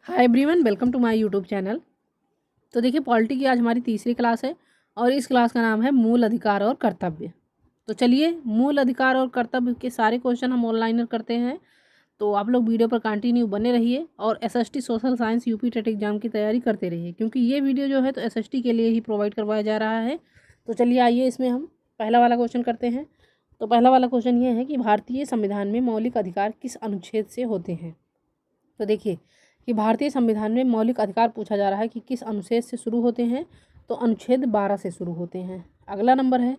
Hi everyone, welcome to my YouTube channel. तो देखिए, polity की आज हमारी तीसरी क्लास है और इस क्लास का नाम है मूल अधिकार और कर्तव्य। तो चलिए, मूल अधिकार और कर्तव्य के सारे क्वेश्चन हम ऑनलाइन करते हैं। तो आप लोग वीडियो पर कंटिन्यू बने रहिए और SST social science UP TET exam की तैयारी करते रहिए, क्योंकि ये वीडियो जो है तो एसएसटी के लिए ही प्रोवाइड करवाया जा रहा है। तो चलिए आइए, इसमें हम पहला वाला क्वेश्चन करते हैं। तो पहला वाला क्वेश्चन ये है कि भारतीय संविधान में मौलिक अधिकार किस अनुच्छेद से होते हैं। तो देखिए कि भारतीय संविधान में मौलिक अधिकार पूछा जा रहा है कि किस अनुच्छेद से शुरू होते हैं। तो अनुच्छेद 12 से शुरू होते हैं। अगला नंबर है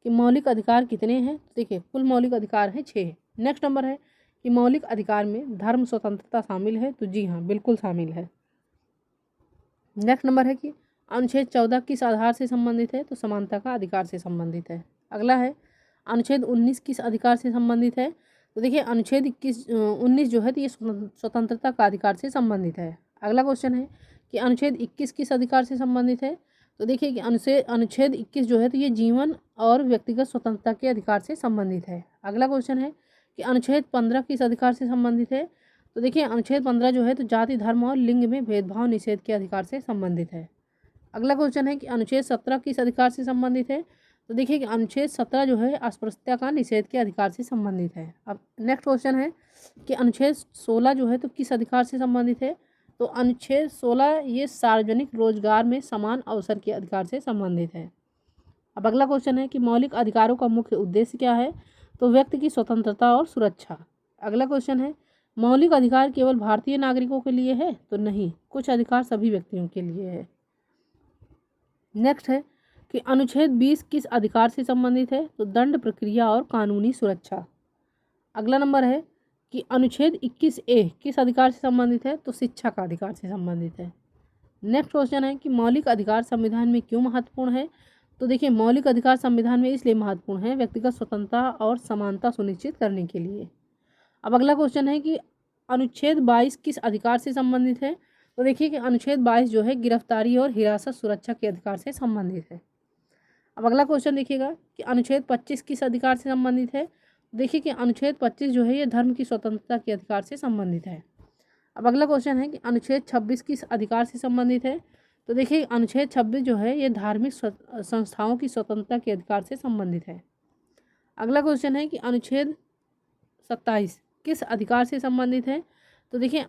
कि मौलिक अधिकार कितने हैं। तो देखिए, कुल मौलिक अधिकार हैं 6। नेक्स्ट नंबर है कि मौलिक अधिकार में धर्म स्वतंत्रता शामिल है। तो जी हाँ, बिल्कुल शामिल है। नेक्स्ट नंबर है कि अनुच्छेद 14 किस आधार से संबंधित है। तो समानता का अधिकार से संबंधित है। अगला है अनुच्छेद 19 किस अधिकार से संबंधित है। तो देखिए, अनुच्छेद 19 जो है तो ये स्वतंत्रता का अधिकार से संबंधित है। अगला क्वेश्चन है कि अनुच्छेद 21 किस अधिकार से संबंधित है। तो देखिए कि अनुच्छेद 21 जो है तो ये जीवन और व्यक्तिगत स्वतंत्रता के अधिकार से संबंधित है। अगला क्वेश्चन है कि अनुच्छेद 15 किस अधिकार से संबंधित है। तो देखिए, अनुच्छेद 15 जो है तो जाति, धर्म और लिंग में भेदभाव निषेध के अधिकार से संबंधित है। अगला क्वेश्चन है कि अनुच्छेद 17 किस अधिकार से संबंधित है। तो देखिए कि अनुच्छेद 17 जो है अस्पृश्यता का निषेध के अधिकार से संबंधित है। अब नेक्स्ट क्वेश्चन है कि अनुच्छेद 16 जो है तो किस अधिकार से संबंधित है। तो अनुच्छेद 16 ये सार्वजनिक रोजगार में समान अवसर के अधिकार से संबंधित है। अब अगला क्वेश्चन है कि मौलिक अधिकारों का मुख्य उद्देश्य क्या है। तो व्यक्ति की स्वतंत्रता और सुरक्षा। अगला क्वेश्चन है मौलिक अधिकार केवल भारतीय नागरिकों के लिए है। तो नहीं, कुछ अधिकार सभी व्यक्तियों के लिए है। नेक्स्ट है कि अनुच्छेद 20 किस अधिकार से संबंधित है। तो दंड प्रक्रिया और कानूनी सुरक्षा। अगला नंबर है कि अनुच्छेद 21A किस अधिकार से संबंधित है। तो शिक्षा का अधिकार से संबंधित है। नेक्स्ट क्वेश्चन है कि मौलिक अधिकार संविधान में क्यों महत्वपूर्ण है। तो देखिए, मौलिक अधिकार संविधान में इसलिए महत्वपूर्ण है व्यक्तिगत स्वतंत्रता और समानता सुनिश्चित करने के लिए। अब अगला क्वेश्चन है कि अनुच्छेद 22 किस अधिकार से संबंधित है। तो देखिए कि अनुच्छेद 22 जो है गिरफ्तारी और हिरासत सुरक्षा के अधिकार से संबंधित है। अब अगला क्वेश्चन देखिएगा कि अनुच्छेद 25 किस अधिकार से संबंधित है। देखिए कि अनुच्छेद 25 जो है ये धर्म की स्वतंत्रता के अधिकार से संबंधित है। अब अगला क्वेश्चन है कि अनुच्छेद 26 किस अधिकार से संबंधित है। तो देखिए, अनुच्छेद 26 जो है ये धार्मिक संस्थाओं की स्वतंत्रता के अधिकार से संबंधित है। अगला क्वेश्चन है कि अनुच्छेद 27 किस अधिकार से संबंधित है। तो देखिए,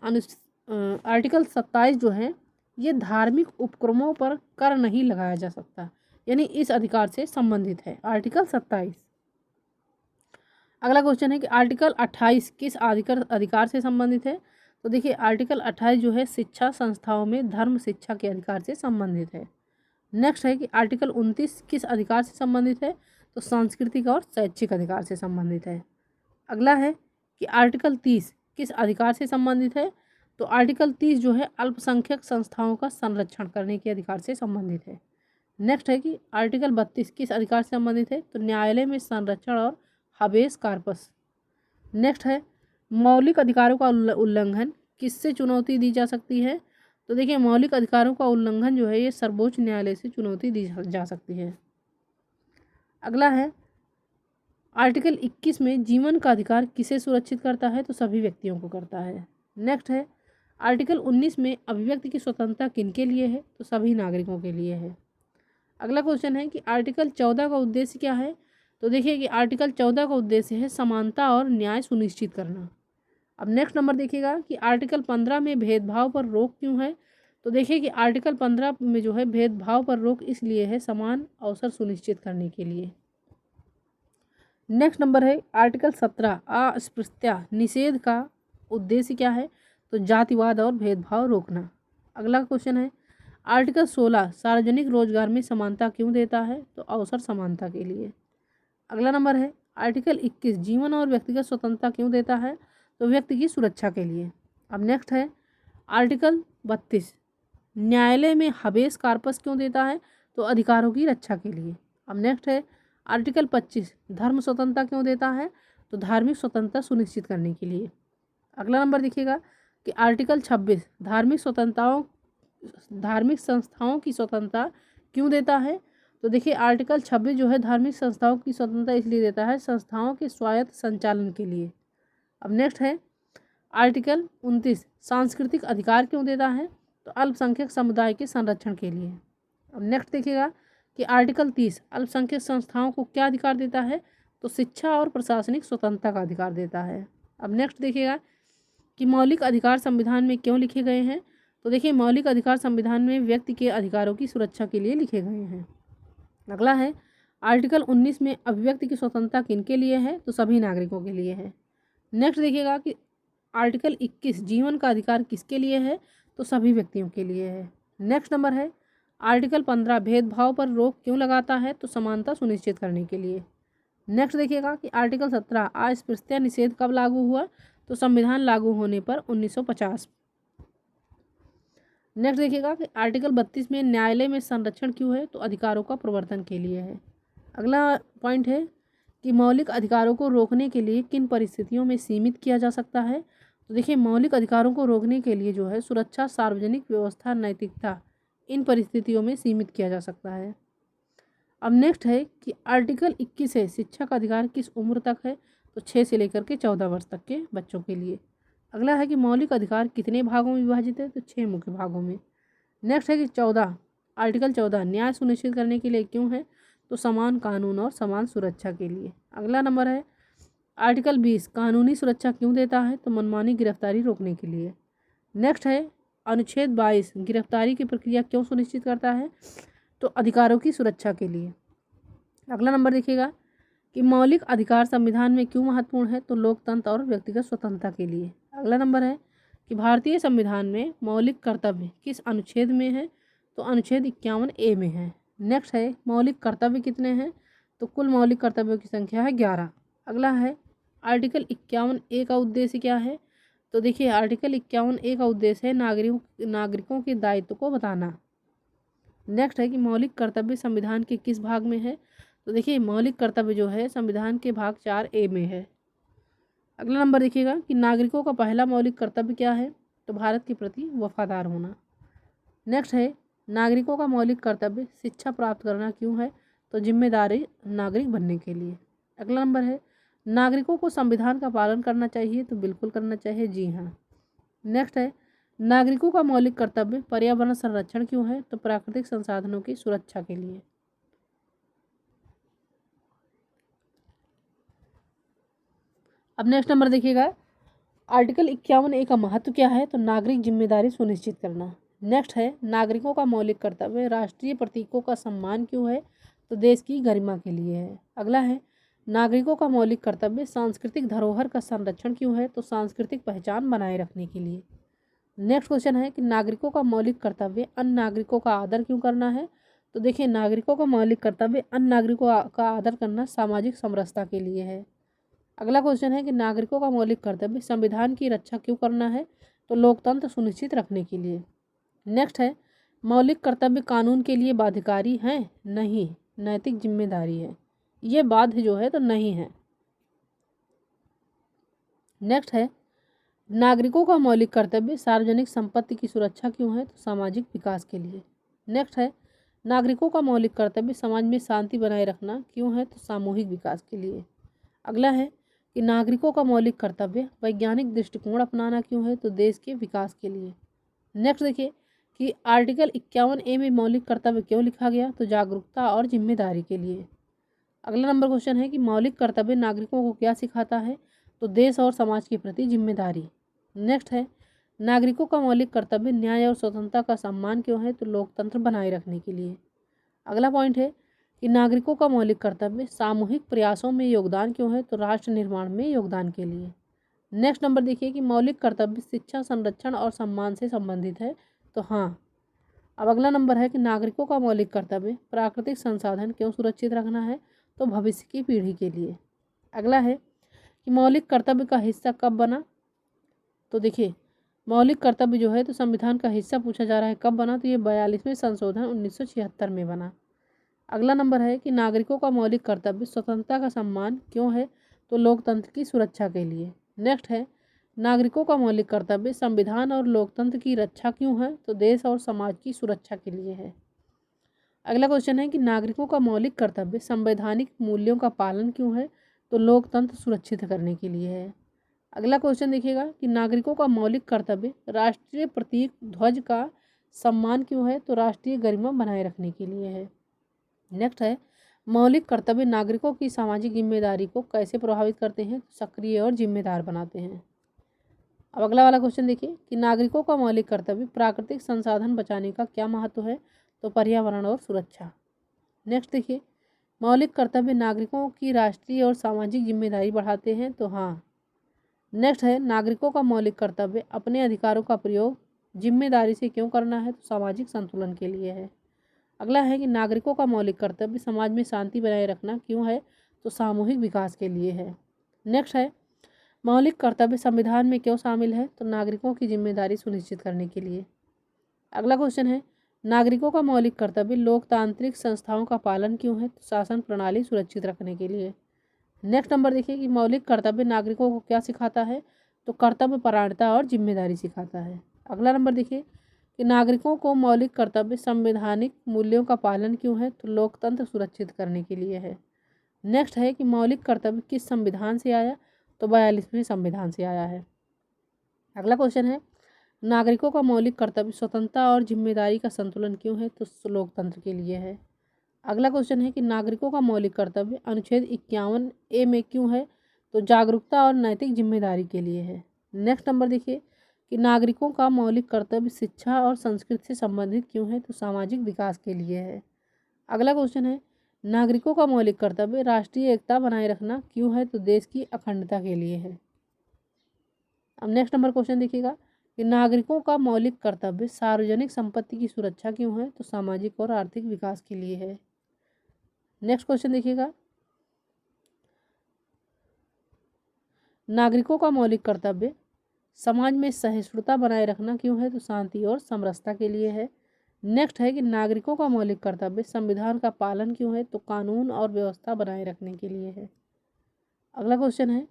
आर्टिकल 27 जो है ये धार्मिक उपक्रमों पर कर नहीं लगाया जा सकता, यानी इस अधिकार से संबंधित है आर्टिकल 27। अगला क्वेश्चन है कि आर्टिकल 28 किस अधिकार से संबंधित है। तो देखिए, आर्टिकल 28 जो है शिक्षा संस्थाओं में धर्म शिक्षा के अधिकार से संबंधित है। नेक्स्ट है कि आर्टिकल 29 किस अधिकार से संबंधित है। तो सांस्कृतिक और शैक्षिक अधिकार से संबंधित है। अगला है कि आर्टिकल 30 किस अधिकार से संबंधित है। तो आर्टिकल 30 जो है अल्पसंख्यक संस्थाओं का संरक्षण करने के अधिकार से संबंधित है। नेक्स्ट है कि आर्टिकल 32 किस अधिकार से संबंधित है। तो न्यायालय में संरक्षण और हबेस कार्पस। नेक्स्ट है मौलिक अधिकारों का उल्लंघन किससे चुनौती दी जा सकती है। तो देखिए, मौलिक अधिकारों का उल्लंघन जो है ये सर्वोच्च न्यायालय से चुनौती दी जा सकती है। अगला है आर्टिकल 21 में जीवन का अधिकार किसे सुरक्षित करता है। तो सभी व्यक्तियों को करता है। नेक्स्ट है आर्टिकल 19 में अभिव्यक्ति की स्वतंत्रता किनके लिए है। तो सभी नागरिकों के लिए है। अगला क्वेश्चन है कि आर्टिकल 14 का उद्देश्य क्या है। तो देखिए कि आर्टिकल 14 का उद्देश्य है समानता और न्याय सुनिश्चित करना। अब नेक्स्ट नंबर देखिएगा कि आर्टिकल 15 में भेदभाव पर रोक क्यों है। तो देखिए कि आर्टिकल 15 में जो है भेदभाव पर रोक इसलिए है समान अवसर सुनिश्चित करने के लिए। नेक्स्ट नंबर है आर्टिकल 17 अस्पृश्यता निषेध का उद्देश्य क्या है। तो जातिवाद और भेदभाव रोकना। अगला क्वेश्चन है आर्टिकल 16 सार्वजनिक रोजगार में समानता क्यों देता है। तो अवसर समानता के लिए। अगला नंबर है आर्टिकल 21 जीवन और व्यक्तिगत स्वतंत्रता क्यों देता है। तो व्यक्ति की सुरक्षा के लिए। अब नेक्स्ट है आर्टिकल 32 न्यायालय में हबेस कार्पस क्यों देता है। तो अधिकारों की रक्षा के लिए। अब नेक्स्ट है आर्टिकल 25 धर्म स्वतंत्रता क्यों देता है। तो धार्मिक स्वतंत्रता सुनिश्चित करने के लिए। अगला नंबर देखिएगा कि आर्टिकल 26 धार्मिक संस्थाओं की स्वतंत्रता क्यों देता है। तो देखिए, आर्टिकल 26 जो है धार्मिक संस्थाओं की स्वतंत्रता इसलिए देता है संस्थाओं के स्वायत्त संचालन के लिए। अब नेक्स्ट है आर्टिकल 29 सांस्कृतिक अधिकार क्यों देता है? तो अल्पसंख्यक समुदाय के संरक्षण के लिए। अब नेक्स्ट देखिएगा कि आर्टिकल 30 अल्पसंख्यक संस्थाओं को क्या अधिकार देता है? तो शिक्षा और प्रशासनिक स्वतंत्रता का अधिकार देता है। अब नेक्स्ट देखिएगा कि मौलिक अधिकार संविधान में क्यों लिखे गए हैं? तो देखिए मौलिक अधिकार संविधान में व्यक्ति के अधिकारों की सुरक्षा के लिए लिखे गए हैं। अगला है आर्टिकल 19 में अभिव्यक्ति की स्वतंत्रता किनके लिए है? तो सभी नागरिकों के लिए है। नेक्स्ट देखिएगा कि आर्टिकल 21 जीवन का अधिकार किसके लिए है? तो सभी व्यक्तियों के लिए है। नेक्स्ट नंबर है आर्टिकल 15 भेदभाव पर रोक क्यों लगाता है? तो समानता सुनिश्चित करने के लिए। नेक्स्ट देखिएगा कि आर्टिकल 17 अस्पृश्यता निषेध कब लागू हुआ? तो संविधान लागू होने पर 1950। नेक्स्ट देखिएगा कि आर्टिकल 32 में न्यायालय में संरक्षण क्यों है? तो अधिकारों का प्रवर्तन के लिए है। अगला पॉइंट है कि मौलिक अधिकारों को रोकने के लिए किन परिस्थितियों में सीमित किया जा सकता है? तो देखिए मौलिक अधिकारों को रोकने के लिए जो है सुरक्षा, सार्वजनिक व्यवस्था, नैतिकता, इन परिस्थितियों में सीमित किया जा सकता है। अब नेक्स्ट है कि आर्टिकल 21 है शिक्षा का अधिकार किस उम्र तक है? तो 6 से लेकर के 14 वर्ष तक के बच्चों के लिए। अगला है कि मौलिक अधिकार कितने भागों में विभाजित है? तो 6 मुख्य भागों में। नेक्स्ट है कि आर्टिकल 14 न्याय सुनिश्चित करने के लिए क्यों है? तो समान कानून और समान सुरक्षा के लिए। अगला नंबर है आर्टिकल 20 कानूनी सुरक्षा क्यों देता है? तो मनमानी गिरफ्तारी रोकने के लिए। नेक्स्ट है अनुच्छेद 22 गिरफ्तारी की प्रक्रिया क्यों सुनिश्चित करता है? तो अधिकारों की सुरक्षा के लिए। अगला नंबर देखिएगा कि मौलिक अधिकार संविधान में क्यों महत्वपूर्ण है? तो लोकतंत्र और व्यक्तिगत स्वतंत्रता के लिए। अगला नंबर है कि भारतीय संविधान में मौलिक कर्तव्य किस अनुच्छेद में है? तो अनुच्छेद 51A में है। नेक्स्ट है मौलिक कर्तव्य कितने हैं? तो कुल मौलिक कर्तव्यों की संख्या है 11। अगला है आर्टिकल 51A का उद्देश्य क्या है? तो देखिए आर्टिकल 51A का उद्देश्य है नागरिकों के दायित्व को बताना। नेक्स्ट है कि मौलिक कर्तव्य संविधान के किस भाग में है? तो देखिए मौलिक कर्तव्य जो है संविधान के भाग 4A में है। अगला नंबर देखिएगा कि नागरिकों का पहला मौलिक कर्तव्य क्या है? तो भारत के प्रति वफादार होना। नेक्स्ट है नागरिकों का मौलिक कर्तव्य शिक्षा प्राप्त करना क्यों है? तो जिम्मेदारी नागरिक बनने के लिए। अगला नंबर है नागरिकों को संविधान का पालन करना चाहिए? तो बिल्कुल करना चाहिए, जी हाँ। नेक्स्ट है नागरिकों का मौलिक कर्तव्य पर्यावरण संरक्षण क्यों है? तो प्राकृतिक संसाधनों की सुरक्षा के लिए। अब नेक्स्ट नंबर देखिएगा आर्टिकल 51A का महत्व क्या है? तो नागरिक जिम्मेदारी सुनिश्चित करना। नेक्स्ट है नागरिकों का मौलिक कर्तव्य राष्ट्रीय प्रतीकों का सम्मान क्यों है? तो देश की गरिमा के लिए है। अगला है नागरिकों का मौलिक कर्तव्य सांस्कृतिक धरोहर का संरक्षण क्यों है? तो सांस्कृतिक पहचान बनाए रखने के लिए। नेक्स्ट क्वेश्चन है कि नागरिकों का मौलिक कर्तव्य अन्य नागरिकों का आदर क्यों करना है? तो देखिए नागरिकों का मौलिक कर्तव्य अन्य नागरिकों का आदर करना सामाजिक समरसता के लिए है। अगला क्वेश्चन है कि नागरिकों का मौलिक कर्तव्य संविधान की रक्षा क्यों करना है? तो लोकतंत्र सुनिश्चित रखने के लिए। नेक्स्ट है मौलिक कर्तव्य कानून के लिए बाध्यकारी हैं? नहीं, नैतिक जिम्मेदारी है, ये बाध्य जो है तो नहीं है। नेक्स्ट है नागरिकों का मौलिक कर्तव्य सार्वजनिक संपत्ति की सुरक्षा क्यों है? तो सामाजिक विकास के लिए। नेक्स्ट है नागरिकों का मौलिक कर्तव्य समाज में शांति बनाए रखना क्यों है? तो सामूहिक विकास के लिए। अगला है कि नागरिकों का मौलिक कर्तव्य वैज्ञानिक दृष्टिकोण अपनाना क्यों है? तो देश के विकास के लिए। नेक्स्ट देखिए कि आर्टिकल 51A में मौलिक कर्तव्य क्यों लिखा गया? तो जागरूकता और जिम्मेदारी के लिए। अगला नंबर क्वेश्चन है कि मौलिक कर्तव्य नागरिकों को क्या सिखाता है? तो देश और समाज के प्रति जिम्मेदारी। नेक्स्ट है नागरिकों का मौलिक कर्तव्य न्याय और स्वतंत्रता का सम्मान क्यों है? तो लोकतंत्र बनाए रखने के लिए। अगला पॉइंट है कि नागरिकों का मौलिक कर्तव्य सामूहिक प्रयासों में योगदान क्यों है? तो राष्ट्र निर्माण में योगदान के लिए। नेक्स्ट नंबर देखिए कि मौलिक कर्तव्य शिक्षा, संरक्षण और सम्मान से संबंधित है, तो हाँ। अब अगला नंबर है कि नागरिकों का मौलिक कर्तव्य प्राकृतिक संसाधन क्यों सुरक्षित रखना है? तो भविष्य की पीढ़ी के लिए। अगला है कि मौलिक कर्तव्य का हिस्सा कब बना? तो देखिए मौलिक कर्तव्य जो है तो संविधान का हिस्सा पूछा जा रहा है, कब बना? तो ये 42वें संशोधन 1976 में बना। अगला नंबर है कि नागरिकों का मौलिक कर्तव्य स्वतंत्रता का सम्मान क्यों है? तो लोकतंत्र की सुरक्षा के लिए। नेक्स्ट है नागरिकों का मौलिक कर्तव्य संविधान और लोकतंत्र की रक्षा क्यों है? तो देश और समाज की सुरक्षा के लिए है। अगला क्वेश्चन है कि नागरिकों का मौलिक कर्तव्य संवैधानिक मूल्यों का पालन क्यों है? तो लोकतंत्र सुरक्षित करने के लिए है। अगला क्वेश्चन देखिएगा कि नागरिकों का मौलिक कर्तव्य राष्ट्रीय प्रतीक ध्वज का सम्मान क्यों है? तो राष्ट्रीय गरिमा बनाए रखने के लिए है। नेक्स्ट है, मौलिक कर्तव्य नागरिकों की सामाजिक जिम्मेदारी को कैसे प्रभावित करते हैं? सक्रिय और जिम्मेदार बनाते हैं। अब अगला वाला क्वेश्चन देखिए कि नागरिकों का मौलिक कर्तव्य प्राकृतिक संसाधन बचाने का क्या महत्व है? तो पर्यावरण और सुरक्षा। नेक्स्ट देखिए, मौलिक कर्तव्य नागरिकों की राष्ट्रीय और सामाजिक जिम्मेदारी बढ़ाते हैं। तो हाँ। नेक्स्ट है, नागरिकों का मौलिक कर्तव्य अपने अधिकारों का प्रयोग जिम्मेदारी से क्यों करना है? तो सामाजिक संतुलन के लिए है। अगला है कि नागरिकों का मौलिक कर्तव्य समाज में शांति बनाए रखना क्यों है? तो सामूहिक विकास के लिए है। नेक्स्ट है, मौलिक कर्तव्य संविधान में क्यों शामिल है? तो नागरिकों की जिम्मेदारी सुनिश्चित करने के लिए। अगला क्वेश्चन है, नागरिकों का मौलिक कर्तव्य लोकतांत्रिक संस्थाओं का पालन क्यों है? तो शासन प्रणाली सुरक्षित रखने के लिए। नेक्स्ट नंबर देखिए कि मौलिक कर्तव्य नागरिकों को क्या सिखाता है? तो कर्तव्य परायणता और जिम्मेदारी सिखाता है। अगला नंबर देखिए कि नागरिकों को मौलिक कर्तव्य संवैधानिक मूल्यों का पालन क्यों है? तो लोकतंत्र सुरक्षित करने के लिए है। नेक्स्ट है कि मौलिक कर्तव्य किस संविधान से आया? तो 42वें संविधान से आया है। अगला क्वेश्चन है, नागरिकों का मौलिक कर्तव्य स्वतंत्रता और जिम्मेदारी का संतुलन क्यों है? तो लोकतंत्र के लिए है। अगला क्वेश्चन है कि नागरिकों का मौलिक कर्तव्य अनुच्छेद 51A में क्यों है? तो जागरूकता और नैतिक जिम्मेदारी के लिए है। नेक्स्ट नंबर देखिए कि नागरिकों का मौलिक कर्तव्य शिक्षा और संस्कृति से संबंधित क्यों है? तो सामाजिक विकास के लिए है। अगला क्वेश्चन है, नागरिकों का मौलिक कर्तव्य राष्ट्रीय एकता बनाए रखना क्यों है? तो देश की अखंडता के लिए है। अब नेक्स्ट नंबर क्वेश्चन देखिएगा कि नागरिकों का मौलिक कर्तव्य सार्वजनिक संपत्ति की सुरक्षा क्यों है? तो सामाजिक और आर्थिक विकास के लिए है। नेक्स्ट क्वेश्चन देखिएगा, नागरिकों का मौलिक कर्तव्य समाज में सहिष्णुता बनाए रखना क्यों है? तो शांति और समरसता के लिए है। नेक्स्ट है कि नागरिकों का मौलिक कर्तव्य संविधान का पालन क्यों है? तो कानून और व्यवस्था बनाए रखने के लिए है। अगला क्वेश्चन है,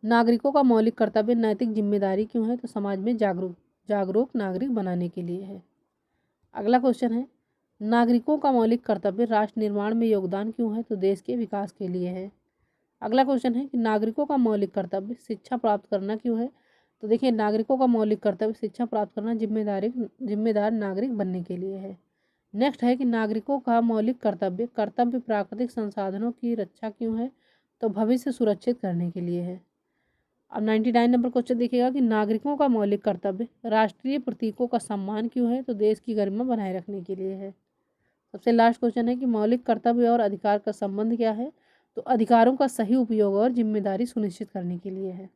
नागरिकों का मौलिक कर्तव्य नैतिक जिम्मेदारी क्यों है? तो समाज में जागरूक नागरिक बनाने के लिए है। अगला क्वेश्चन है, नागरिकों का मौलिक कर्तव्य राष्ट्र निर्माण में योगदान क्यों है? तो देश के विकास के लिए है। अगला क्वेश्चन है कि नागरिकों का मौलिक कर्तव्य शिक्षा प्राप्त करना क्यों है? तो देखिए, नागरिकों का मौलिक कर्तव्य शिक्षा प्राप्त करना जिम्मेदार नागरिक बनने के लिए है। नेक्स्ट है कि नागरिकों का मौलिक कर्तव्य प्राकृतिक संसाधनों की रक्षा क्यों है? तो भविष्य सुरक्षित करने के लिए है। अब 99 नंबर क्वेश्चन देखिएगा कि नागरिकों का मौलिक कर्तव्य राष्ट्रीय प्रतीकों का सम्मान क्यों है? तो देश की गरिमा बनाए रखने के लिए है। सबसे लास्ट क्वेश्चन है कि मौलिक कर्तव्य और अधिकार का संबंध क्या है? तो अधिकारों का सही उपयोग और जिम्मेदारी सुनिश्चित करने के लिए है।